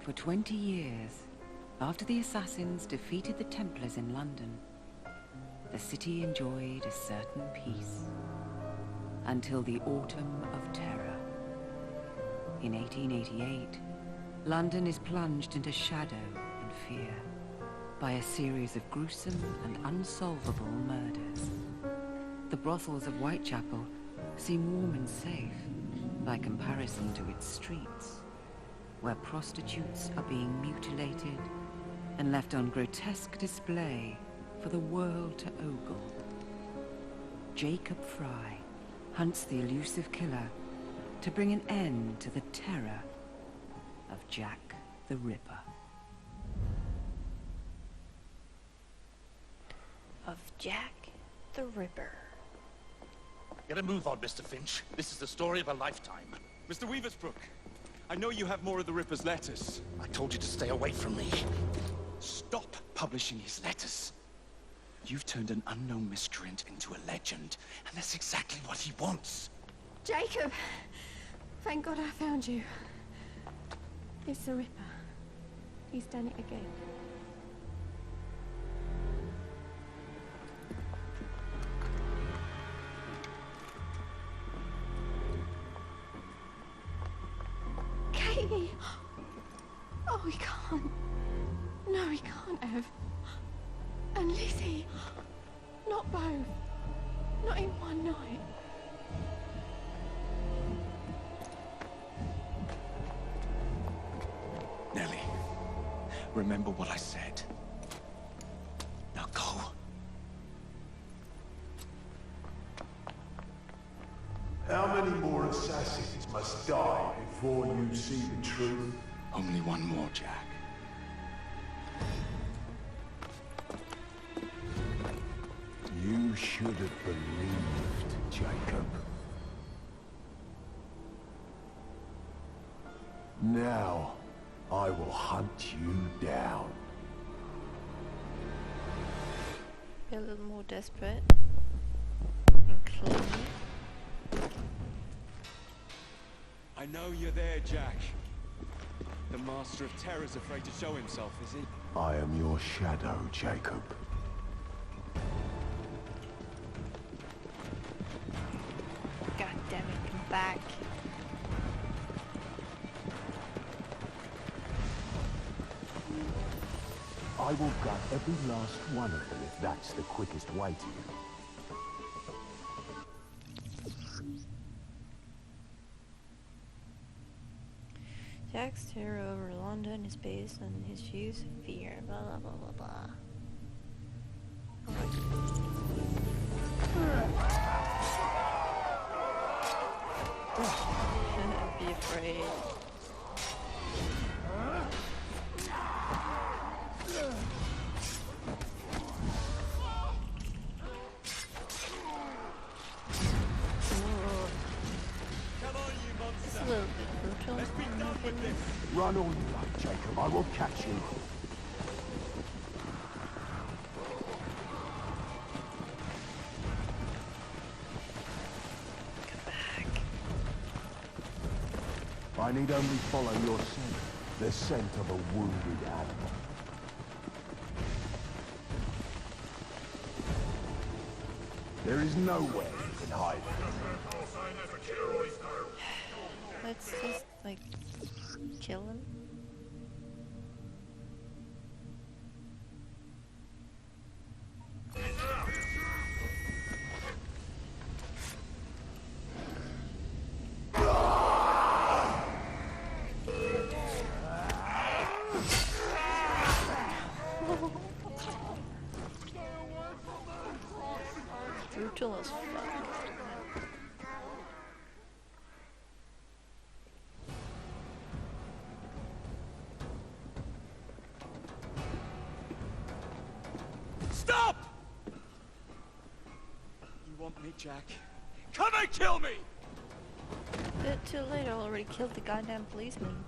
For 20 years, after the assassins defeated the Templars in London, the city enjoyed a certain peace. Until the Autumn of Terror. In 1888, London is plunged into shadow and fear by a series of gruesome and unsolvable murders. The brothels of Whitechapel seem warm and safe by comparison to its streets, where prostitutes are being mutilated and left on grotesque display for the world to ogle. Jacob Fry hunts the elusive killer to bring an end to the terror of Jack the Ripper. Of Jack the Ripper. Get a move on, Mr. Finch. This is the story of a lifetime. Mr. Weaversbrook, I know you have more of the Ripper's letters. I told you to stay away from me. Stop publishing his letters. You've turned an unknown miscreant into a legend, and that's exactly what he wants. Jacob! Thank God I found you. It's the Ripper. He's done it again. Katie! Oh, he can't. No, he can't have. And Lizzie. Not both. Not in one night. Nellie, remember what I said. Now go. How many more assassins must die before you see the truth? Only one more, Jack. You should have believed, Jacob. Now, I will hunt you down. Be a little more desperate. And clean. I know you're there, Jack. The Master of Terror's afraid to show himself, is he? I am your shadow, Jacob. God damn it, come back. I will gut every last one of them if that's the quickest way to you. Jack's terror over London is based on his views of fear, blah blah blah blah blah. Shouldn't be afraid. It's a little bit brutal, in my opinion. Run all you like, Jacob. I will catch you. Come back. I need only follow your scent. The scent of a wounded animal. There is nowhere you can hide. Let's just, like, kill him. Brutal as fuck. Stop! You want me, Jack? Come and kill me! Bit too late, I already killed the goddamn policeman.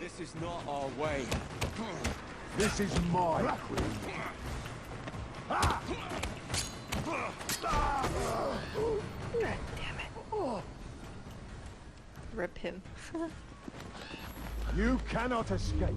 This is not our way. This is my creed. God damn it. Rip him. You cannot escape.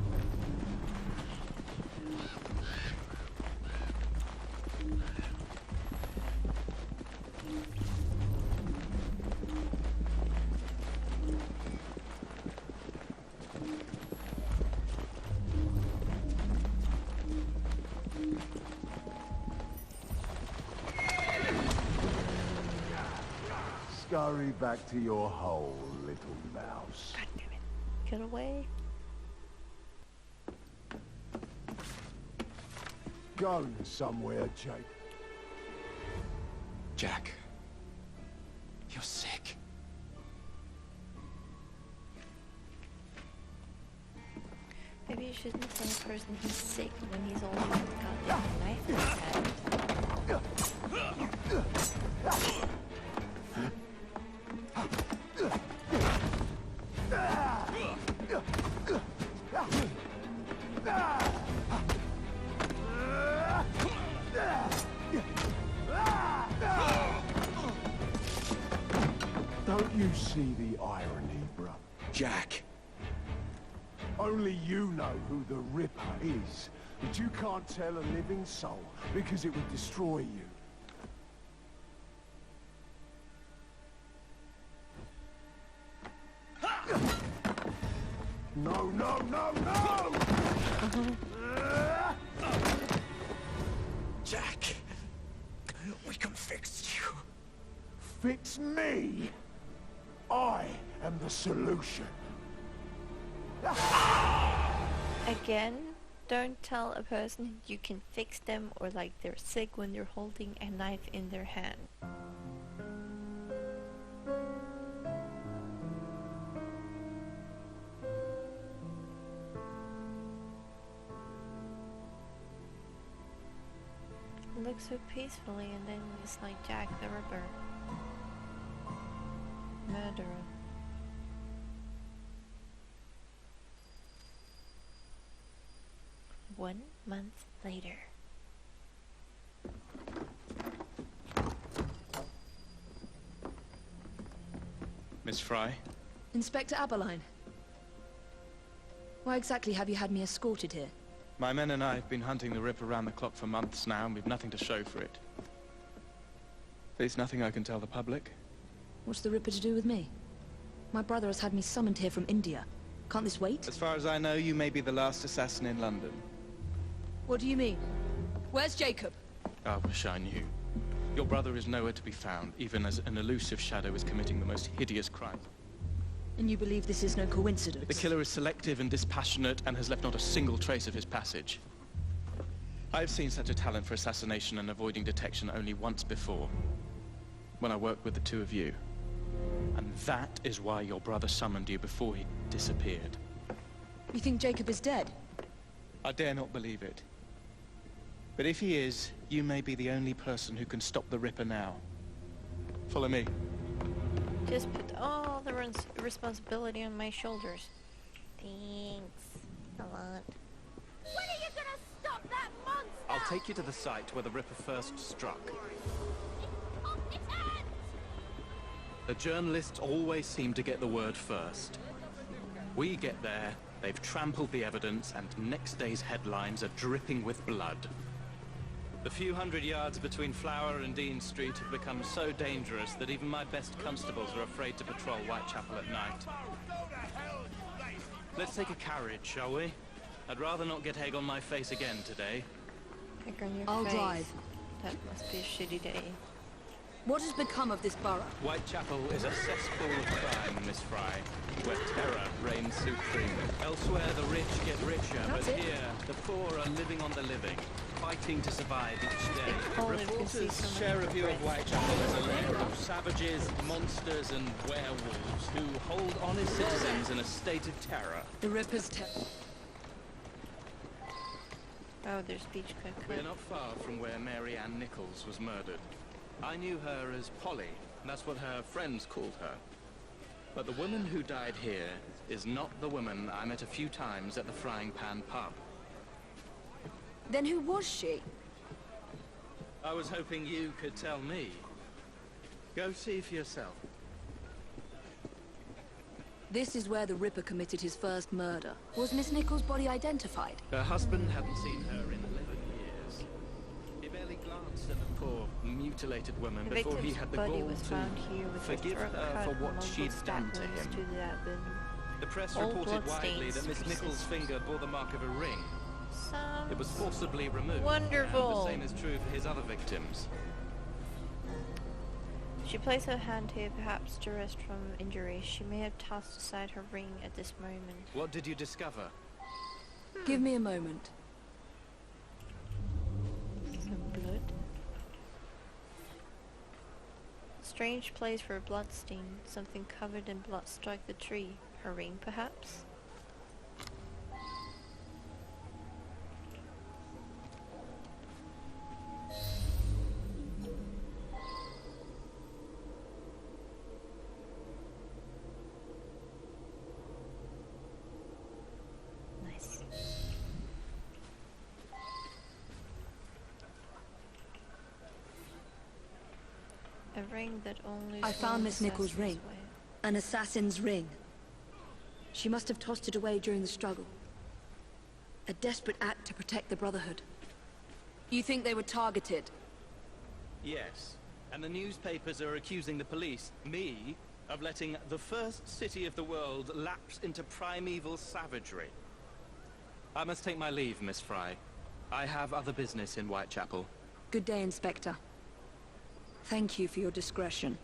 Scurry back to your hole, little mouse. God damn it. Get away. Go somewhere, Jake. Jack, you're sick. Maybe you shouldn't tell a person he's sick when he's already got a goddamn knife in his hand. Don't you see the irony, bruh? Jack. Only you know who the Ripper is, but you can't tell a living soul because it would destroy you. No, no, no, no! Jack, we can fix you. Fix me? I am the solution. Again, don't tell a person you can fix them or like they're sick when they're holding a knife in their hand. Look so peacefully and then it's like Jack the Ripper. Murderer. One month later. Miss Fry? Inspector Aberline. Why exactly have you had me escorted here? My men and I have been hunting the Ripper around the clock for months now, and we've nothing to show for it. There's nothing I can tell the public. What's the Ripper to do with me? My brother has had me summoned here from India. Can't this wait? As far as I know, you may be the last assassin in London. What do you mean? Where's Jacob? I wish I knew. Your brother is nowhere to be found, even as an elusive shadow is committing the most hideous crime. And you believe this is no coincidence? The killer is selective and dispassionate and has left not a single trace of his passage. I've seen such a talent for assassination and avoiding detection only once before, when I worked with the two of you. And that is why your brother summoned you before he disappeared. You think Jacob is dead? I dare not believe it. But if he is, you may be the only person who can stop the Ripper now. Follow me. Just put all the responsibility on my shoulders. Thanks a lot. When are you gonna stop that monster? I'll take you to the site where the Ripper first struck. Off his hands! The journalists always seem to get the word first. We get there, they've trampled the evidence, and next day's headlines are dripping with blood. The few hundred yards between Flower and Dean Street have become so dangerous that even my best constables are afraid to patrol Whitechapel at night. Let's take a carriage, shall we? I'd rather not get egg on my face again today. Egg on your I'll face. drive. That must be a shitty day. What has become of this borough? Whitechapel is a cesspool of crime, Miss Fry, where terror reigns supreme. Elsewhere, the rich get richer, That's but it. here, the poor are living on the living, fighting to survive each day. All you can see Reporters so share a many view of breasts. Whitechapel as a lair of savages, monsters, and werewolves who hold honest citizens in a state of terror. The Ripper's Oh, there's Beach We're Cook. not far from where Mary Ann Nichols was murdered. I knew her as Polly, and that's what her friends called her. But the woman who died here is not the woman I met a few times at the Frying Pan pub. Then who was she? I was hoping you could tell me. Go see for yourself. This is where the Ripper committed his first murder. Was Miss Nichols' body identified? Her husband hadn't seen her in 11 years. He barely glanced at the poor, mutilated woman The before he victim's had the body gall was found here to with forgive her throat her cut for and what multiple she'd stab done to wounds him. to the abdomen. The press All reported blood widely stains that Miss Nichols' persist. finger bore the mark of a ring. Sounds It was forcibly removed. wonderful. And the same is true for his other victims. She placed her hand here, perhaps to rest from injury. She may have tossed aside her ring at this moment. What did you discover? Give me a moment. Some blood. Strange place for a blood stain. Something covered in blood struck the tree. Her ring, perhaps? Nice. A ring that only I found Miss Nichols' assassins ring. wear. An assassin's ring. She must have tossed it away during the struggle. A desperate act to protect the Brotherhood. You think they were targeted? Yes. And the newspapers are accusing the police, me, of letting the first city of the world lapse into primeval savagery. I must take my leave, Miss Fry. I have other business in Whitechapel. Good day, Inspector. Thank you for your discretion.